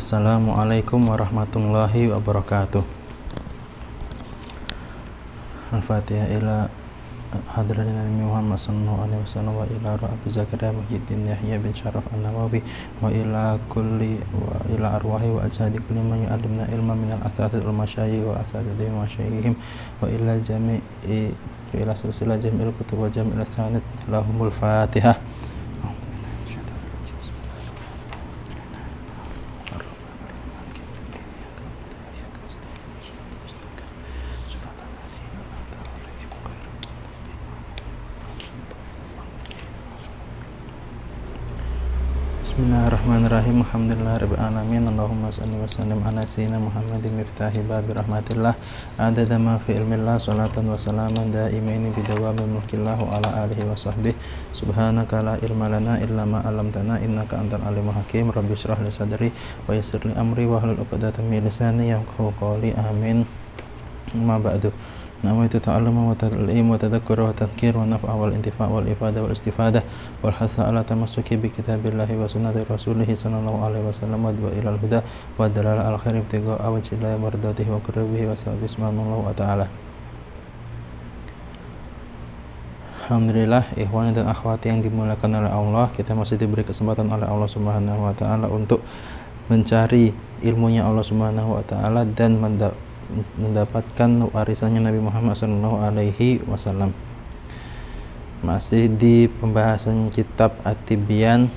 Assalamualaikum warahmatullahi wabarakatuh. Al-Fatihah ila hadratin Nabi Muhammad sallallahu alaihi wasallam wa ila Rabbi Zakaria Muhyiddin Yahya bin Syaraf An-Nawawi wa ila kulli wa ila arwahi wa ajhadi kulli man yu'allimna ilma min al-athathil masyayikh wa asatidhi masyayikhim wa ila jami'i ila silsilah jami'il kutub wa jami'il sanad lahumul Fatihah. Bismillahirrahmanirrahim. Alhamdulillahirabbil alamin. Allahumma shalli wa sallim ala sayyidina Muhammadin miftahi babi rahmatillah adada ma fi ilmillah salatan wa salaman daimaini bidawami mulkillah wa ala alihi wa sahbihi. Subhanaka la ilma lana illa ma 'allamtana innaka antal alimul hakim. Rabbi shrah li sadri wa yassir li amri wa hlul 'uqdatam min lisani yafqahu qawli. Amin. Amma ba'du. Nawaitu ta'alluma wa ta'lim wa tadhakkura wa tadhkir wa naf'a wal intifa' wal ifada wal istifadah wal hasa ala tamassuki bi kitabillahi wa sunnati rasulih sallallahu alaihi wasallam wa ilal huda wa dalala al khair ibtigha wajhillahi mardatihi wa qurbihi wa sabismanallahu wa ta'ala. Alhamdulillah, ikhwan dan akhwati yang dimuliakan oleh Allah, kita masih diberi kesempatan oleh Allah Subhanahu wa taala untuk mencari ilmunya Allah Subhanahu wa taala dan mendapatkan warisannya Nabi Muhammad sallallahu alaihi wasallam. Masih di pembahasan kitab At-Tibyan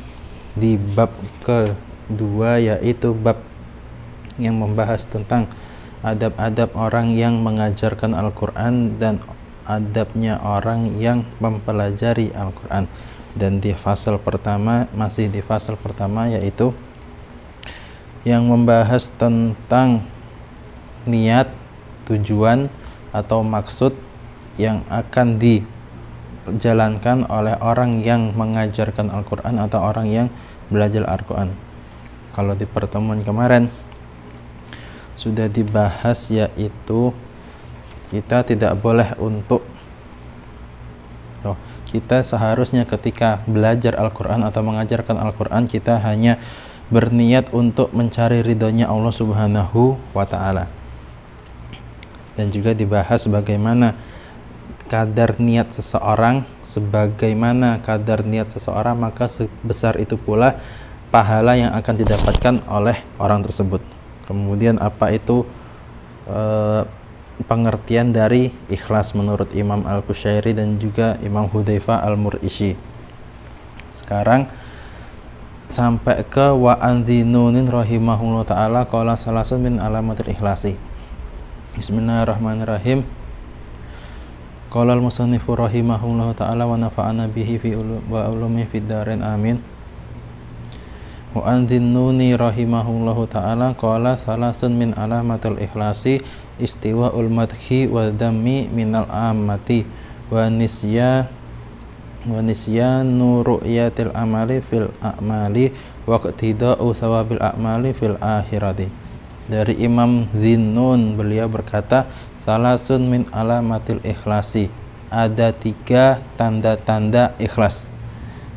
di bab kedua, yaitu bab yang membahas tentang adab-adab orang yang mengajarkan Al-Quran dan adabnya orang yang mempelajari Al-Quran. Dan di fasal pertama, masih di fasal pertama, yaitu yang membahas tentang niat, tujuan atau maksud yang akan dijalankan oleh orang yang mengajarkan Al-Quran atau orang yang belajar Al-Quran. Kalau di pertemuan kemarin sudah dibahas, yaitu kita tidak boleh kita seharusnya ketika belajar Al-Quran atau mengajarkan Al-Quran, kita hanya berniat untuk mencari ridhonya Allah Subhanahu wa ta'ala. Dan juga dibahas bagaimana kadar niat seseorang, sebagaimana kadar niat seseorang, maka sebesar itu pula pahala yang akan didapatkan oleh orang tersebut. Kemudian apa itu pengertian dari ikhlas menurut Imam Al-Qushairi dan juga Imam Hudzaifah Al-Mur'ishi. Sekarang sampai ke wa andhinunin rahimahullah ta'ala qala salasun min alamatil ikhlasi. Bismillahirrahmanirrahim. Qala al-musannifu rahimahullah ta'ala wa nafa'ana bihi wa ulumihi fid dharain amin. Wa andhinnuni rahimahullah ta'ala qala salasun min alamatil ikhlasi istiwa'ul madhi wa dhammi minal ammati wa nisyanu ru'yatil amali fil a'mali wa iqtida'u thawabil a'mali fil akhirati. Dari Imam Dhinnun, beliau berkata, salasun min alamatil ikhlasi, ada 3 tanda-tanda ikhlas.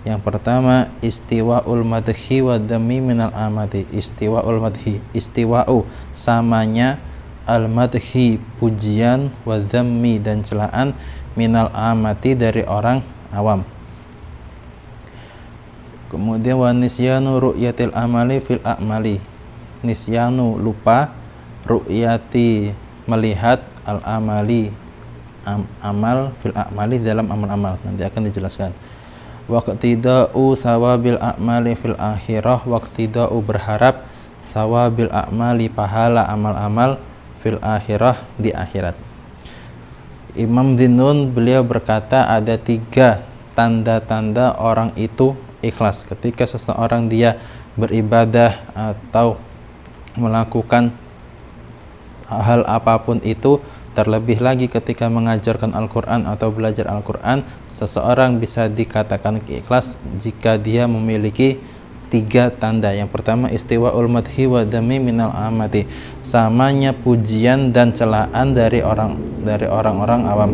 Yang pertama, istiwa'ul madhi wa dhammi minal amati. Istiwa'ul madhi, istiwa'u samanya, al-madhi pujian, wa dhammi dan celaan, minal amati dari orang awam. Kemudian wa nisyanu ru'yatil amali fil a'mali. Nisyanu lupa, ru'yati melihat, al-amali amal, fil a'mali dalam amal-amal. Nanti akan dijelaskan. Waqtida'u sawabil a'mali fil akhirah. Waqtida'u berharap, sawabil a'mali pahala amal-amal, fil akhirah di akhirat. Imam Dhinnun beliau berkata ada 3 tanda-tanda orang itu ikhlas. Ketika seseorang dia beribadah atau melakukan hal apapun itu, terlebih lagi ketika mengajarkan Al-Quran atau belajar Al-Quran, seseorang bisa dikatakan ikhlas jika dia memiliki 3 tanda. Yang pertama, istiwa'ul madhi wa dhammi minal amati, samanya pujian dan celaan dari orang-orang awam,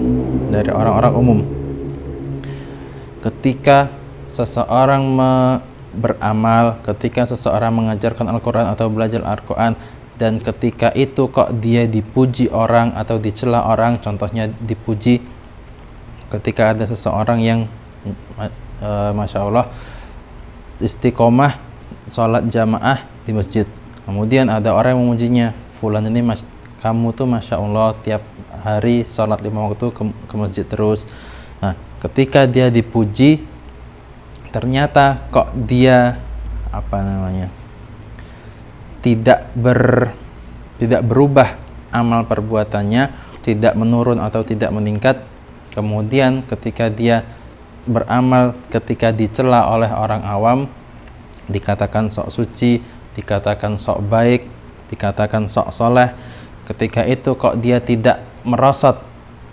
dari orang-orang umum. Ketika seseorang beramal, ketika seseorang mengajarkan Al-Quran atau belajar Al-Quran, dan ketika itu kok dia dipuji orang atau dicela orang. Contohnya dipuji ketika ada seseorang yang Masya Allah istiqomah sholat jamaah di masjid, kemudian ada orang yang memujinya, fulan ini kamu tuh Masya Allah tiap hari sholat 5 waktu ke masjid terus. Nah, ketika dia dipuji, ternyata kok dia tidak berubah amal perbuatannya, tidak menurun atau tidak meningkat. Kemudian ketika dia beramal, ketika dicela oleh orang awam, dikatakan sok suci, dikatakan sok baik, dikatakan sok soleh. Ketika itu kok dia tidak merosot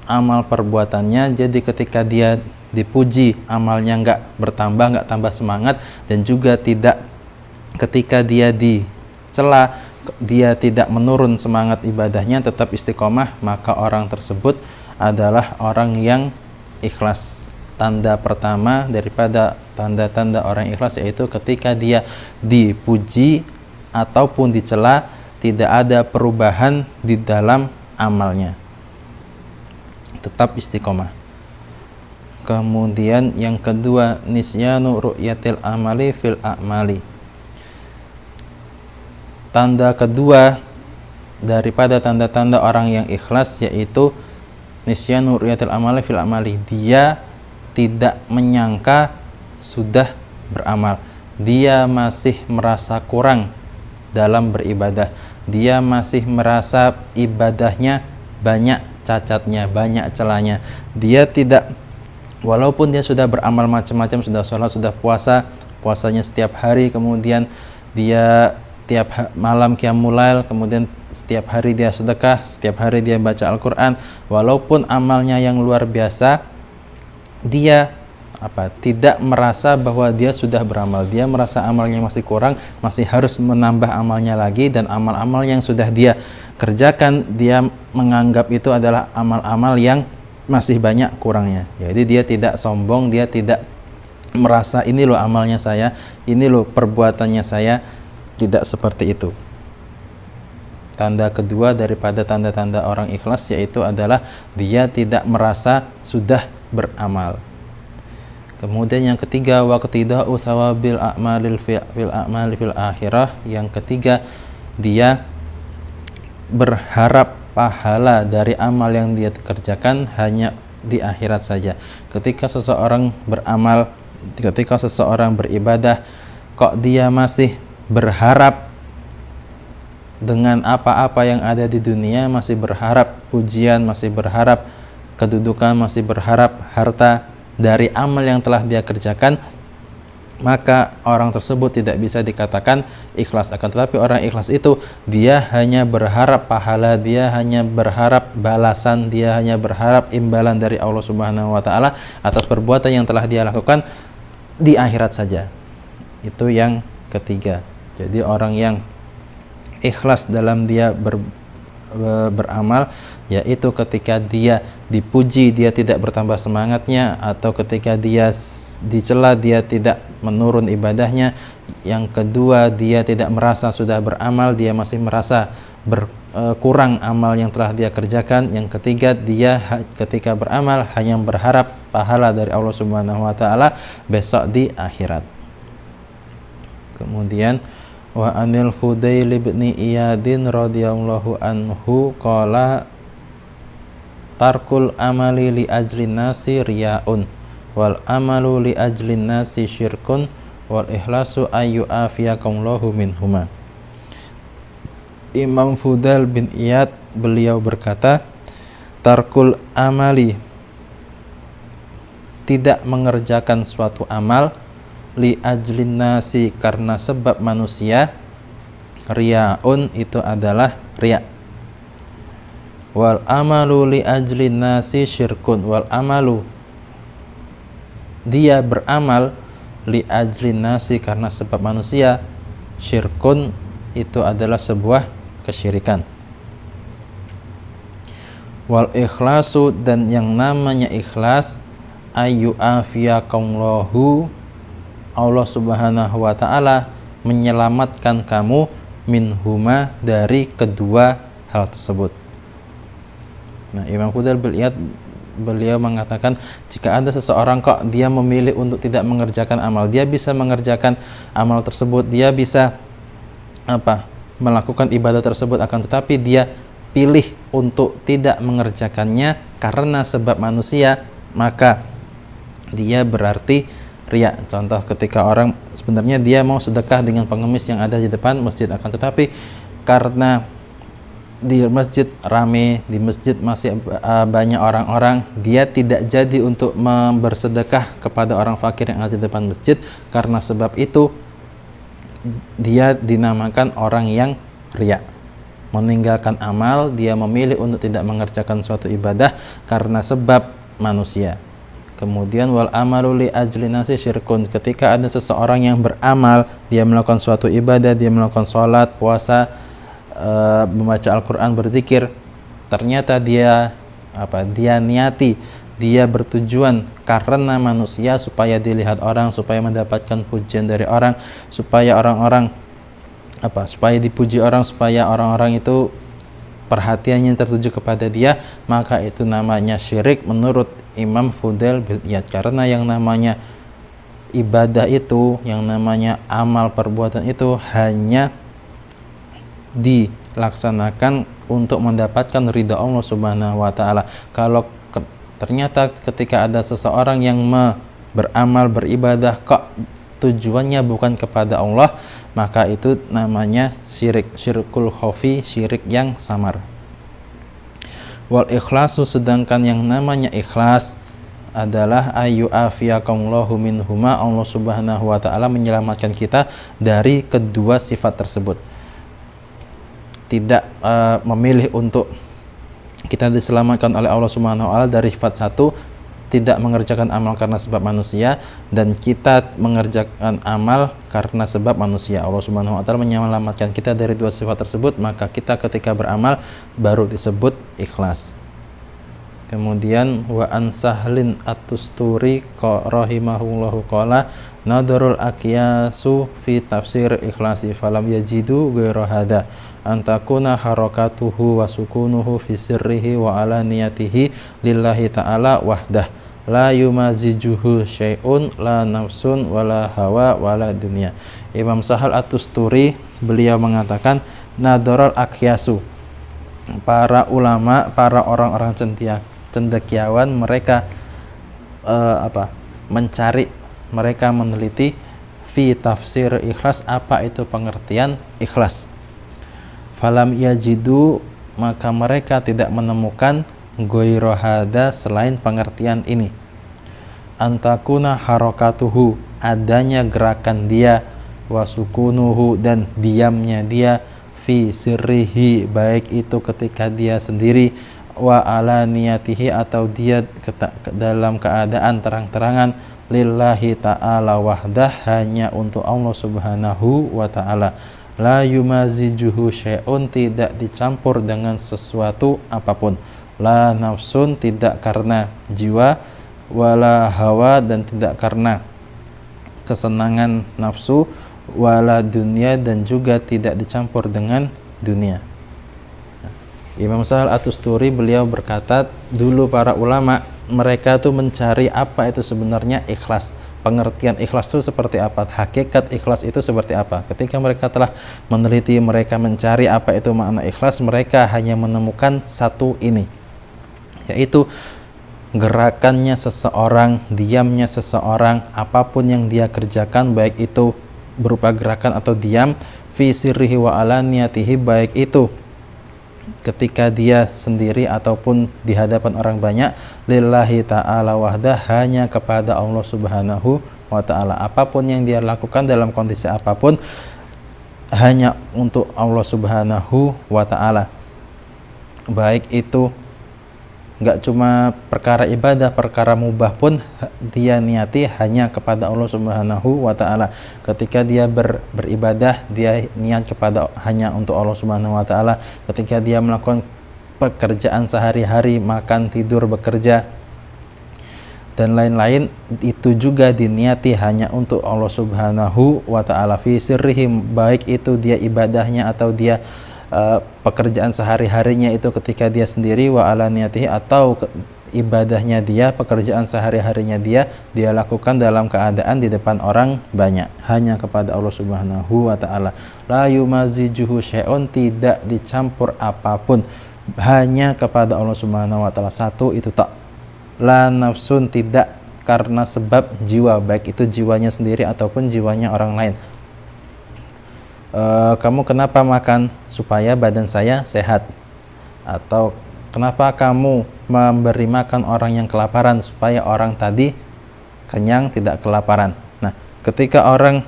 amal perbuatannya, jadi ketika dia dipuji amalnya nggak bertambah, nggak tambah semangat, dan juga tidak ketika dia dicela dia tidak menurun semangat ibadahnya, tetap istiqomah, maka orang tersebut adalah orang yang ikhlas. Tanda pertama daripada tanda-tanda orang ikhlas yaitu ketika dia dipuji ataupun dicela, tidak ada perubahan di dalam amalnya, tetap istiqomah. Kemudian yang kedua, nisyanu ru'yatil amali fil a'mali. Tanda kedua daripada tanda-tanda orang yang ikhlas yaitu nisyanu ru'yatil amali fil a'mali. Dia tidak menyangka sudah beramal, dia masih merasa kurang dalam beribadah, dia masih merasa ibadahnya banyak cacatnya, banyak celahnya. Dia tidak, walaupun dia sudah beramal macam-macam, sudah sholat, sudah puasanya setiap hari, kemudian dia tiap malam qiyamul lail, kemudian setiap hari dia sedekah, setiap hari dia baca Al-Quran, walaupun amalnya yang luar biasa, dia tidak merasa bahwa dia sudah beramal. Dia merasa amalnya masih kurang, masih harus menambah amalnya lagi, dan amal-amal yang sudah dia kerjakan dia menganggap itu adalah amal-amal yang masih banyak kurangnya. Jadi dia tidak sombong, dia tidak merasa ini loh amalnya saya, ini loh perbuatannya saya. Tidak seperti itu. Tanda kedua daripada tanda-tanda orang ikhlas yaitu adalah dia tidak merasa sudah beramal. Kemudian yang ketiga, waqtida'u sawabil a'malil fil a'mali fil akhirah. Yang ketiga, dia berharap pahala dari amal yang dia kerjakan hanya di akhirat saja. Ketika seseorang beramal, ketika seseorang beribadah, kok dia masih berharap dengan apa-apa yang ada di dunia, masih berharap pujian, masih berharap kedudukan, masih berharap harta dari amal yang telah dia kerjakan, maka orang tersebut tidak bisa dikatakan ikhlas. Akan tetapi orang ikhlas itu dia hanya berharap pahala, dia hanya berharap balasan, dia hanya berharap imbalan dari Allah Subhanahu wa taala atas perbuatan yang telah dia lakukan di akhirat saja. Itu yang ketiga. Jadi orang yang ikhlas dalam dia beramal yaitu ketika dia dipuji dia tidak bertambah semangatnya, atau ketika dia dicela dia tidak menurun ibadahnya. Yang kedua, dia tidak merasa sudah beramal, dia masih merasa berkurang amal yang telah dia kerjakan. Yang ketiga, dia ketika beramal hanya berharap pahala dari Allah Subhanahu wa taala besok di akhirat. Kemudian wa anil Fudail bin Iyadin radhiyallahu anhu qala tarkul amali li ajlin nasi riyaun wal amalu li ajlin nasi syirkun wal ikhlasu ayyu afiyakumullahu minhuma. Imam Fudail bin Iyad beliau berkata, tarkul amali, tidak mengerjakan suatu amal, li ajlin nasi, karena sebab manusia, riyaun, itu adalah riya. Wal amalu li ajlin nasi syirkun, wal amalu, dia beramal li ajlin nasi, karena sebab manusia, syirkun, itu adalah sebuah kesyirikan. Wal ikhlasu, dan yang namanya ikhlas, ayu afiyakumullahu, Allah Subhanahu wa taala menyelamatkan kamu minhuma, dari kedua hal tersebut. Nah, Imam Fudail beliau mengatakan, jika ada seseorang kok dia memilih untuk tidak mengerjakan amal, dia bisa mengerjakan amal tersebut, dia bisa melakukan ibadah tersebut, akan tetapi dia pilih untuk tidak mengerjakannya karena sebab manusia, maka dia berarti riya. Contoh, ketika orang sebenarnya dia mau sedekah dengan pengemis yang ada di depan masjid, akan tetapi karena di masjid rame, di masjid masih banyak orang-orang, dia tidak jadi untuk bersedekah kepada orang fakir yang ada di depan masjid. Karena sebab itu dia dinamakan orang yang riya, meninggalkan amal, dia memilih untuk tidak mengerjakan suatu ibadah karena sebab manusia. Kemudian wal amalu li ajli nasi syirkun, ketika ada seseorang yang beramal, dia melakukan suatu ibadah, dia melakukan sholat, puasa, membaca Al-Quran, berzikir, ternyata dia niati, dia bertujuan karena manusia, supaya dilihat orang, supaya mendapatkan pujian dari orang, supaya orang-orang supaya dipuji orang, supaya orang-orang itu perhatiannya tertuju kepada dia, maka itu namanya syirik menurut Imam Fudail bil Iyad. Karena yang namanya ibadah itu, yang namanya amal perbuatan itu hanya dilaksanakan untuk mendapatkan ridha Allah Subhanahu wa taala. Kalau ternyata ketika ada seseorang yang beramal, beribadah kok tujuannya bukan kepada Allah, maka itu namanya syirik, syirkul khafi, syirik yang samar. Wal ikhlasu, sedangkan yang namanya ikhlas adalah ayu afiyakumullahu minhuma, Allah Subhanahu wa taala menyelamatkan kita dari kedua sifat tersebut. Tidak memilih untuk kita diselamatkan oleh Allah Subhanahu wa taala dari sifat satu, tidak mengerjakan amal karena sebab manusia, dan kita mengerjakan amal karena sebab manusia. Allah Subhanahu wa taala menyelamatkan kita dari dua sifat tersebut, maka kita ketika beramal baru disebut ikhlas. Kemudian wa an Sahlin at-Tusturi rahimahullahu qala nadarul aqyasu fi tafsir ikhlasi falam yajidu ghairu hada antakuna harakatuhu wa sukunuhu fi sirrihi wa alaniyatihi lillahi ta'ala wahdah la yumazijuhu syai'un la nafsun wala hawa wala dunia. Imam Sahal at-Tusturi beliau mengatakan, nadarul aqyasu, para ulama, para orang-orang cendekiawan, mereka mencari, mereka meneliti fi tafsir ikhlas, apa itu pengertian ikhlas. Falam yajidu, maka mereka tidak menemukan ghairu hada, selain pengertian ini. Antakuna harakatuhu, adanya gerakan dia, wasukunuhu, dan diamnya dia, fi sirrihi, baik itu ketika dia sendiri, wa alaniyatihi, atau dia dalam keadaan terang-terangan, lillahi ta'ala wahdah, hanya untuk Allah Subhanahu wa ta'ala. La yumazijuhu syai'un, tidak dicampur dengan sesuatu apapun. La nafsun, tidak karena jiwa, wala hawa, dan tidak karena kesenangan nafsu, wala dunia, dan juga tidak dicampur dengan dunia. Imam Sahal at-Tusturi beliau berkata, dulu para ulama mereka tuh mencari apa itu sebenarnya ikhlas, pengertian ikhlas itu seperti apa, hakikat ikhlas itu seperti apa. Ketika mereka telah meneliti, mereka mencari apa itu makna ikhlas, mereka hanya menemukan satu ini, yaitu gerakannya seseorang, diamnya seseorang, apapun yang dia kerjakan, baik itu berupa gerakan atau diam, fi sirrihi wa alaniyatihi, baik itu ketika dia sendiri ataupun di hadapan orang banyak, lillahi ta'ala wahdah, hanya kepada Allah Subhanahu wa ta'ala. Apapun yang dia lakukan dalam kondisi apapun, hanya untuk Allah Subhanahu wa ta'ala. Baik itu nggak cuma perkara ibadah, perkara mubah pun dia niati hanya kepada Allah Subhanahu wa ta'ala. Ketika dia beribadah, dia niat kepada hanya untuk Allah Subhanahu wa ta'ala. Ketika dia melakukan pekerjaan sehari-hari, makan, tidur, bekerja, dan lain-lain, itu juga diniati hanya untuk Allah Subhanahu wa ta'ala fi sirrihim, baik itu dia ibadahnya atau dia pekerjaan sehari-harinya itu ketika dia sendiri, wa alaniyatihi, atau ibadahnya dia, pekerjaan sehari-harinya dia lakukan dalam keadaan di depan orang banyak, hanya kepada Allah Subhanahu wa ta'ala. La yumazijuhu syai'un, tidak dicampur apapun, hanya kepada Allah Subhanahu wa ta'ala. Satu itu tak. La nafsun, tidak karena sebab jiwa, baik itu jiwanya sendiri ataupun jiwanya orang lain. Kamu kenapa makan? Supaya badan saya sehat. Atau kenapa kamu memberi makan orang yang kelaparan? Supaya orang tadi kenyang, tidak kelaparan. Nah, ketika orang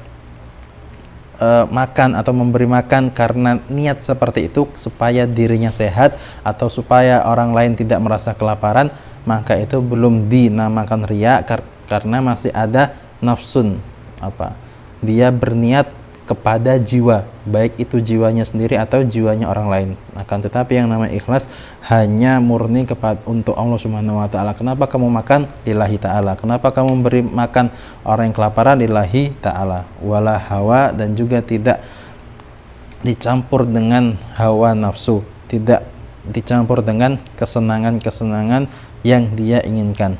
makan atau memberi makan karena niat seperti itu, supaya dirinya sehat atau supaya orang lain tidak merasa kelaparan, maka itu belum dinamakan riya, karena masih ada nafsun, dia berniat kepada jiwa, baik itu jiwanya sendiri atau jiwanya orang lain. Akan tetapi yang namanya ikhlas hanya murni untuk Allah Subhanahu wa ta'ala. Kenapa kamu makan? Lillahi ta'ala. Kenapa kamu memberi makan orang yang kelaparan? Lillahi ta'ala. Wala hawa, dan juga tidak dicampur dengan hawa nafsu, tidak dicampur dengan kesenangan-kesenangan yang dia inginkan.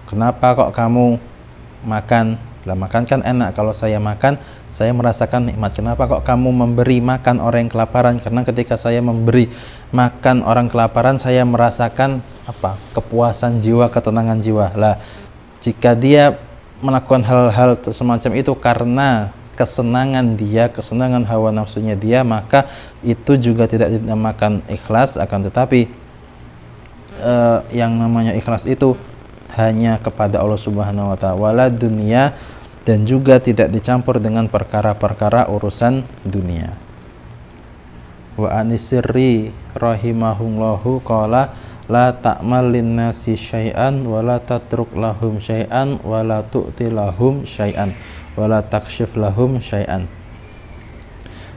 Kenapa kok kamu makan? Lah, makan kan enak, kalau saya makan saya merasakan nikmat. Kenapa kok kamu memberi makan orang yang kelaparan? Karena ketika saya memberi makan orang kelaparan, saya merasakan kepuasan jiwa, ketenangan jiwa. Lah, jika dia melakukan hal-hal semacam itu karena kesenangan dia, kesenangan hawa nafsunya dia, maka itu juga tidak dinamakan ikhlas. Akan tetapi yang namanya ikhlas itu hanya kepada Allah Subhanahu wa ta'ala, wala dunia, dan juga tidak dicampur dengan perkara-perkara urusan dunia. Wa anisirri rahimahullahu qala la ta'mal linnasi syai'an wa la tatruk lahum syai'an wa la tu'ti lahum syai'an wa la takshif lahum syai'an.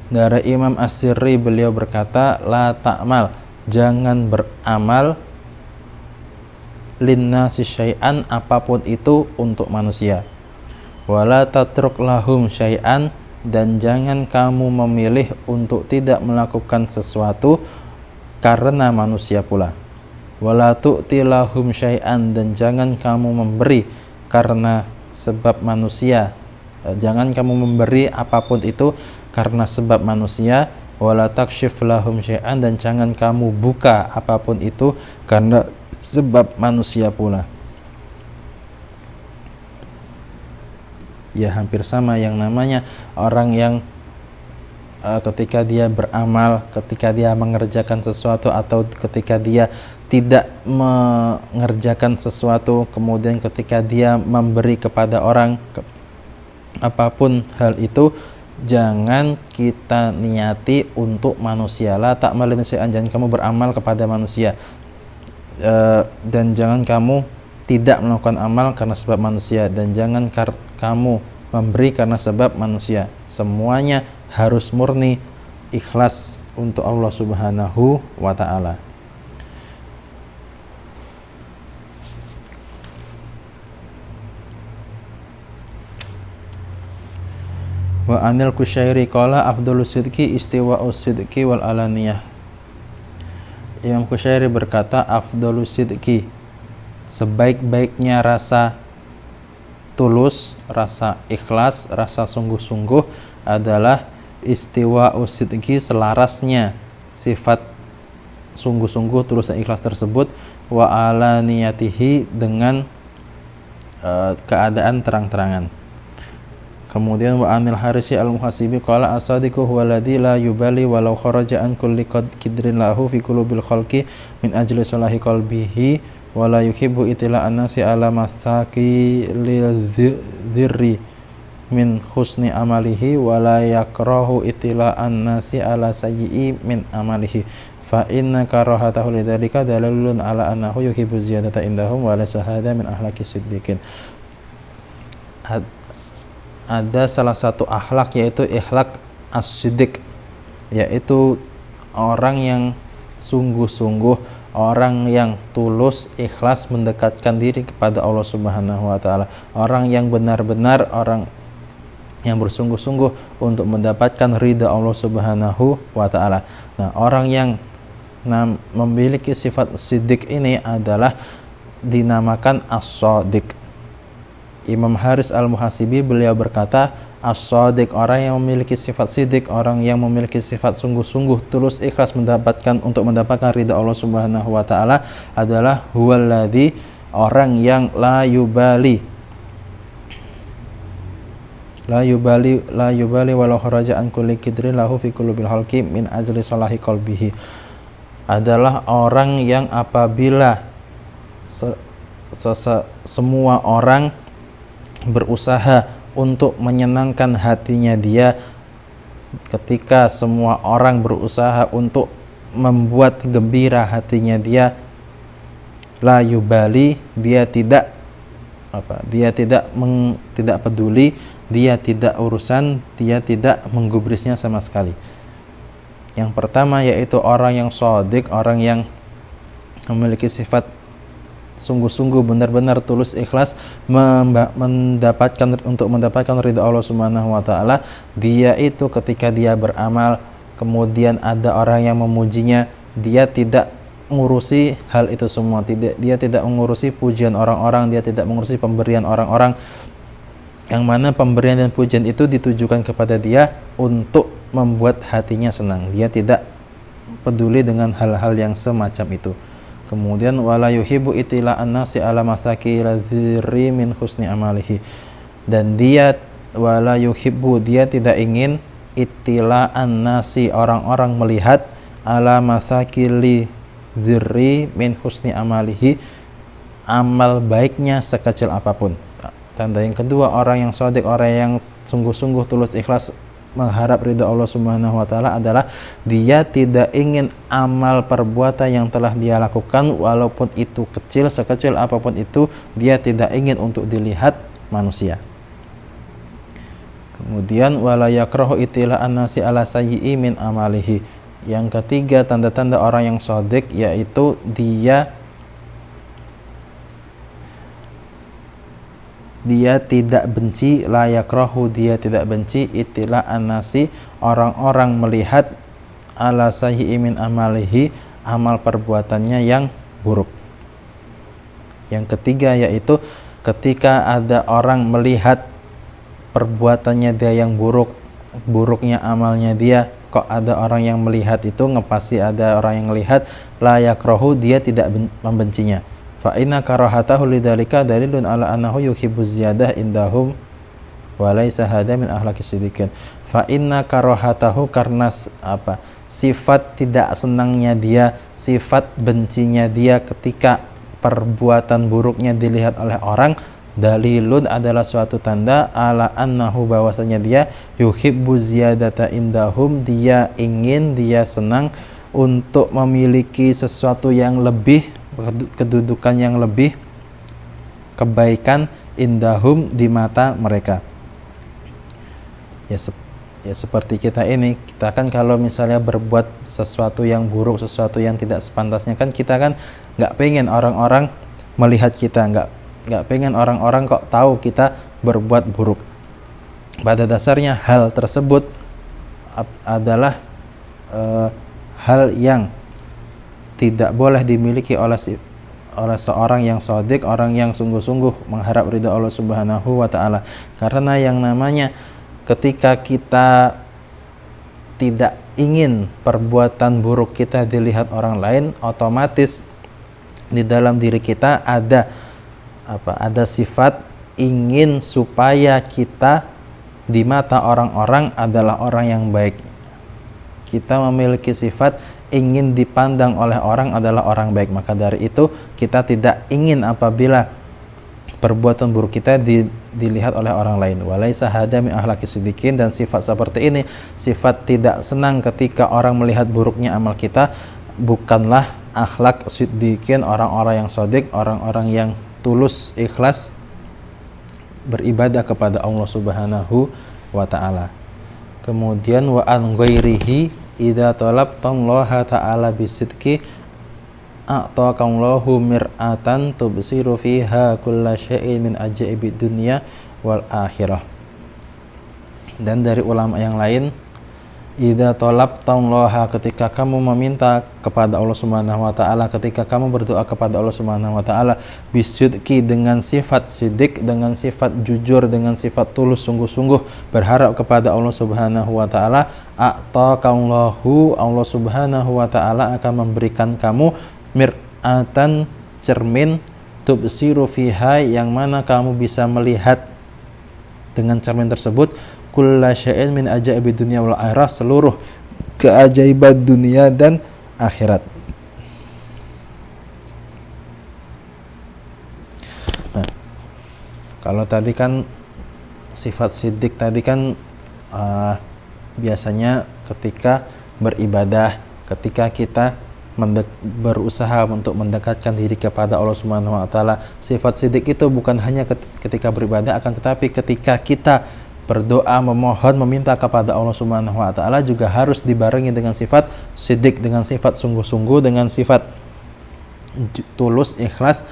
Dari Imam As-Sirri, beliau berkata, la ta'mal, jangan beramal, linnasi syai'an, apapun itu untuk manusia, wa la tatruk lahum syai'an, dan jangan kamu memilih untuk tidak melakukan sesuatu karena manusia pula. Wala tu'ti lahum syai'an, dan jangan kamu memberi karena sebab manusia, jangan kamu memberi apapun itu karena sebab manusia. Wala takshif lahum syai'an, dan jangan kamu buka apapun itu karena sebab manusia pula. Ya, hampir sama yang namanya orang yang ketika dia beramal, ketika dia mengerjakan sesuatu, atau ketika dia tidak mengerjakan sesuatu, kemudian ketika dia memberi kepada orang, apapun hal itu, jangan kita niati untuk manusia. La ta'mal linnasi, jangan kamu beramal kepada manusia, dan jangan kamu tidak melakukan amal karena sebab manusia, dan jangan kamu memberi karena sebab manusia. Semuanya harus murni ikhlas untuk Allah Subhanahu wa ta'ala. Wa anil Kusyairi qala afdhalus sidqi istiwa'us sidqi wal alaniyah. Imam Kusyairi berkata, afdhalus sidqi, sebaik-baiknya rasa tulus, rasa ikhlas, rasa sungguh-sungguh adalah istiwa'us sidqi, selarasnya sifat sungguh-sungguh, tulus dan ikhlas tersebut, wa alaniyatihi, dengan keadaan terang-terangan. Kemudian wa anil Harisi al-Muhasibi qala as-sadiqu huwa alladhi la yubali walau kharaja an kulli qidrin lahu fi qulubil khalqi min ajli salahi qalbihi wa la yuhibbu itila an-nasi ala masaki lil dhirri min husni amalihi wa la yakrahu itila an-nasi ala sayyi'i min amalihi fa inna karahatahu lidzalika dalilun ala annahu yuhibbu ziyadata indahum wa la sahada min ahlakis siddiqin. Ada salah satu akhlak, yaitu akhlak as-siddiq, yaitu orang yang sungguh-sungguh, orang yang tulus ikhlas mendekatkan diri kepada Allah Subhanahu wa taala, orang yang benar-benar, orang yang bersungguh-sungguh untuk mendapatkan ridha Allah Subhanahu wa taala. Nah, orang yang memiliki sifat siddiq ini adalah dinamakan as-shadiq. Imam Haris Al-Muhasibi beliau berkata, as-shadiq, orang yang memiliki sifat siddiq, orang yang memiliki sifat sungguh-sungguh tulus ikhlas untuk mendapatkan ridha Allah Subhanahu wa taala adalah huwallazi, orang yang la yubali walau kharaja an kulli kidrin lahu fi qulubil halqi min ajli salahi qalbihi, adalah orang yang apabila semua orang berusaha untuk menyenangkan hatinya dia, ketika semua orang berusaha untuk membuat gembira hatinya dia, la yubali, dia tidak peduli, dia tidak urusan, dia tidak menggubrisnya sama sekali. Yang pertama yaitu orang yang shadiq, orang yang memiliki sifat sungguh-sungguh benar-benar tulus ikhlas untuk mendapatkan ridha Allah Subhanahu wa taala. Dia itu ketika dia beramal kemudian ada orang yang memujinya, dia tidak mengurusi hal itu semua, dia tidak mengurusi pujian orang-orang, dia tidak mengurusi pemberian orang-orang, yang mana pemberian dan pujian itu ditujukan kepada dia untuk membuat hatinya senang. Dia tidak peduli dengan hal-hal yang semacam itu. Kemudian wala yuhibbu itila'an nasi ala masaki ladhiri min husni amalihi, dan dia wala yuhibbu, dia tidak ingin itila'an nasi, orang-orang melihat ala masaki ladhiri min husni amalihi, amal baiknya sekecil apapun. Tanda yang kedua, orang yang shadiq, orang yang sungguh-sungguh tulus ikhlas mengharap ridha Allah Subhanahu wa taala adalah dia tidak ingin amal perbuatan yang telah dia lakukan walaupun itu kecil, sekecil apapun itu, dia tidak ingin untuk dilihat manusia. Kemudian wala yakrahu itila'an nasi ala sayyi'i min amalihi. Yang ketiga tanda-tanda orang yang shadiq yaitu dia tidak benci, la yakrahu, dia tidak benci itila'an nasi, orang-orang melihat ala sayyi'i min amalihi, amal perbuatannya yang buruk. Yang ketiga yaitu ketika ada orang melihat perbuatannya dia yang buruk, buruknya amalnya dia, kok ada orang yang melihat itu, ngepasti ada orang yang melihat, la yakrahu, dia tidak membencinya. Fa inna karahatahu lidzalika dalilun ala annahu yuhibbu ziyadah indahum wa laysa hadza min akhlaqis siddiqin. Fa inna karahatahu, karena sifat tidak senangnya dia, sifat bencinya dia ketika perbuatan buruknya dilihat oleh orang, dalilun adalah suatu tanda ala annahu, bahwasanya dia yuhibbu ziyadata indahum, dia ingin, dia senang untuk memiliki sesuatu yang lebih, kedudukan yang lebih, kebaikan indahum di mata mereka. Ya seperti kita ini, kita kan kalau misalnya berbuat sesuatu yang buruk, sesuatu yang tidak sepantasnya, kan kita kan nggak pengen orang-orang melihat kita, nggak pengen orang-orang kok tahu kita berbuat buruk. Pada dasarnya hal tersebut adalah hal yang tidak boleh dimiliki oleh seorang yang shadiq, orang yang sungguh-sungguh mengharap ridha Allah Subhanahu wa taala. Karena yang namanya ketika kita tidak ingin perbuatan buruk kita dilihat orang lain, otomatis di dalam diri kita ada sifat ingin supaya kita di mata orang-orang adalah orang yang baik. Kita memiliki sifat ingin dipandang oleh orang adalah orang baik. Maka dari itu kita tidak ingin apabila perbuatan buruk kita dilihat oleh orang lain. Walaysa hadza min akhlaqis siddiqin, dan sifat seperti ini, sifat tidak senang ketika orang melihat buruknya amal kita, bukanlah akhlak siddiqin, orang-orang yang shadiq, orang-orang yang tulus ikhlas beribadah kepada Allah Subhanahu wa taala. Kemudian wa an ghairihi, idza talabtallaha ta'ala bisidqi a'taqallahu mir'atan tubsiru fiha kulla syai'in min ajaibid dunya wal akhirah. Dan dari ulama yang lain, idza talabtallaha, ketika kamu meminta kepada Allah Subhanahu wa taala, ketika kamu berdoa kepada Allah Subhanahu wa taala bisidqi, dengan sifat sidik, dengan sifat jujur, dengan sifat tulus sungguh-sungguh berharap kepada Allah Subhanahu wa taala, a'taqallahu, Allah Subhanahu wa taala akan memberikan kamu mir'atan, cermin, tubsiru fiha, yang mana kamu bisa melihat dengan cermin tersebut kulla syai'in min ajaibid dunya wal akhirah, seluruh keajaiban dunia dan akhirat. Nah, kalau tadi kan sifat sidik tadi kan biasanya ketika beribadah, ketika kita berusaha untuk mendekatkan diri kepada Allah Subhanahu wa taala. Sifat sidik itu bukan hanya ketika beribadah, akan tetapi ketika kita berdoa, memohon, meminta kepada Allah Subhanahu wa taala juga harus dibarengi dengan sifat sidik, dengan sifat sungguh-sungguh, dengan sifat tulus, ikhlas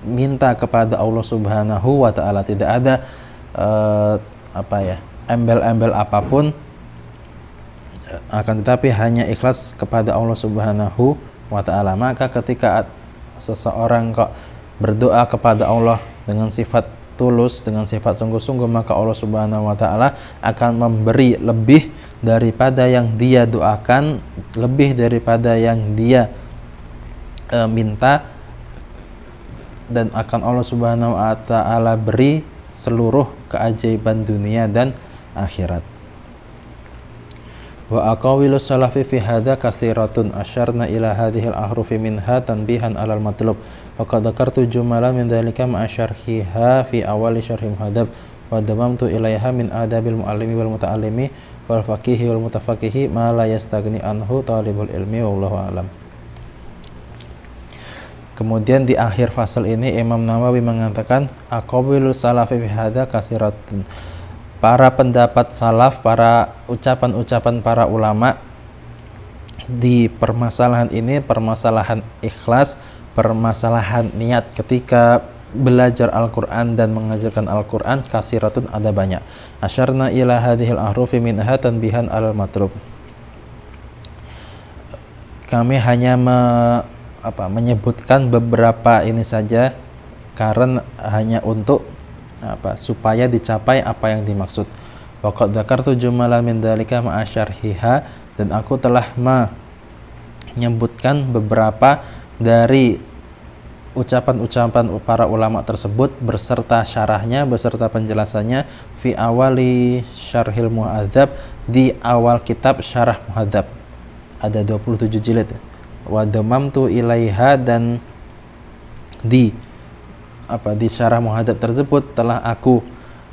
minta kepada Allah Subhanahu wa taala. Tidak ada embel-embel apapun, akan tetapi hanya ikhlas kepada Allah Subhanahu wa taala. Maka ketika seseorang kok berdoa kepada Allah dengan sifat tulus, dengan sifat sungguh-sungguh, maka Allah Subhanahu wa taala akan memberi lebih daripada yang dia doakan, lebih daripada yang dia minta, dan akan Allah Subhanahu wa taala beri seluruh keajaiban dunia dan akhirat. Wa aqawilu salafi fi hadza katsiratun asyarna ila hadhil ahrufi minha tanbihan alal matlub wa qad dzakartu jumalan min dzalika ma syarhiha fi awali syarhi muhadzab wa damamtu ilaiha min adabil muallimi wal muta'allimi wal faqihi wal mutafaqihi ma la yastaghni anhu talibul ilmi wallahu alam. Kemudian di akhir fasal ini Imam Nawawi mengatakan aqawilu salafi fi hadza katsiratun, para pendapat salaf, para ucapan-ucapan para ulama di permasalahan ini, permasalahan ikhlas, permasalahan niat ketika belajar Al-Quran dan mengajarkan Al-Quran, kasiratun, ada banyak. Asyarna ila hadhil ahrufi minha tanbihan alal matlub. Kami hanya menyebutkan beberapa ini saja karena hanya untuk supaya dicapai apa yang dimaksud. Wa qad dzakartu jumalan min dzalika ma syarhiha, dan aku telah menyebutkan beberapa dari ucapan-ucapan para ulama tersebut beserta syarahnya, beserta penjelasannya fi awali syarhil muhadzab, di awal kitab syarah muhadzab. Ada 27 jilid. Wa damamtu ilaiha, dan di syarah muhadzab tersebut telah aku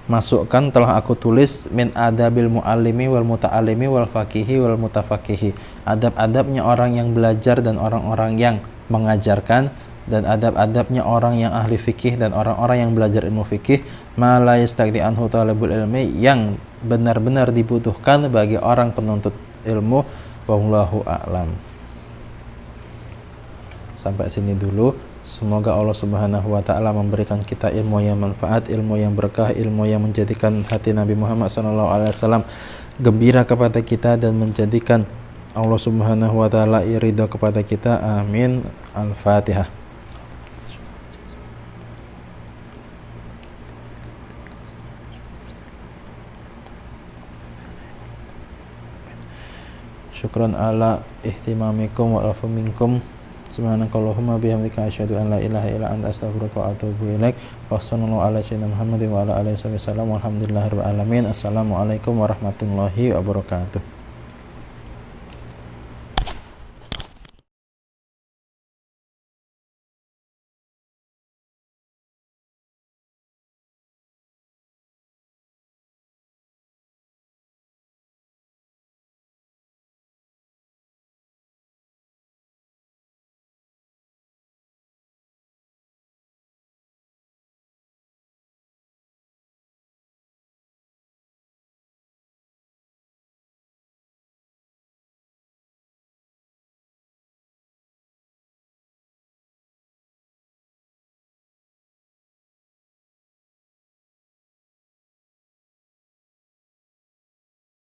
masukkan, telah aku tulis min adabil muallimi wal muta'allimi wal faqihi wal mutafaqihi, adab-adabnya orang yang belajar dan orang-orang yang mengajarkan, dan adab-adabnya orang yang ahli fikih dan orang-orang yang belajar ilmu fikih, ma la yastaghni anhu talibul ilmi, yang benar-benar dibutuhkan bagi orang penuntut ilmu. Wallahu a'lam. Sampai sini dulu. Semoga Allah Subhanahu wa taala memberikan kita ilmu yang manfaat, ilmu yang berkah, ilmu yang menjadikan hati Nabi Muhammad SAW gembira kepada kita dan menjadikan Allah Subhanahu wa taala ridha kepada kita. Amin. Al-Fatihah. Syukran ala ihtimamikum wa afu minkum. Subhanakallahumma bihamdika asyhadu an la ilaha illa anta astaghfiruka wa atubu ilaik. Wa sallallahu ala sayyidina Muhammadin wa ala alihi wasallam. Walhamdulillahirabbil alamin. Assalamualaikum warahmatullahi wabarakatuh.